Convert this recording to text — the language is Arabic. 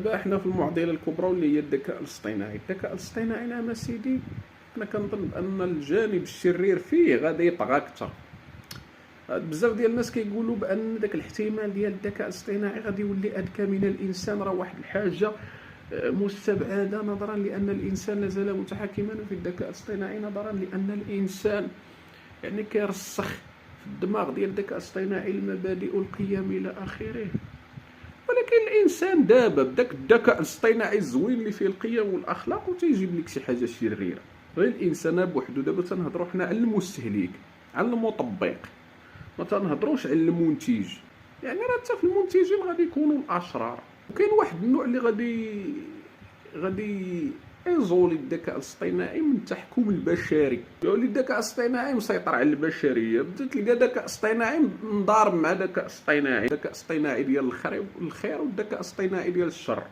دابا احنا في المعضله الكبرى واللي هي الذكاء الاصطناعي. الذكاء الاصطناعي نعم سيدي، انا كنظن بان الجانب الشرير فيه غادي يطغى اكثر. بزاف ديال الناس كيقولوا بان داك الاحتمال ديال الذكاء الاصطناعي غادي يولي اذكى من الانسان، راه واحد الحاجه مستبعده، نظرا لان الانسان لازال متحكما في الذكاء الاصطناعي، نظرا لان الانسان يعني كيرسخ في الدماغ ديال الذكاء الاصطناعي المبادئ القيم الى اخره. ولكن الانسان دابا بداك الذكاء الاصطناعي الزوين اللي فيه القيم والاخلاق وتيجيب لك شي حاجه شريره. غير الانسان بوحدو. دابا تنهضروا حنا على المستهلك، على المطبق، ما تنهضروش على المنتج. يعني راه حتى في المنتجين غادي يكونوا الاشرار، وكاين واحد النوع اللي غادي يزول الذكاء الاصطناعي من التحكم البشري. يولي الذكاء الاصطناعي مسيطر على البشريه، بدا تلقى ذكاء اصطناعي مضارب مع ذكاء اصطناعي، ذكاء اصطناعي ديال الخير والذكاء اصطناعي ديال الشر.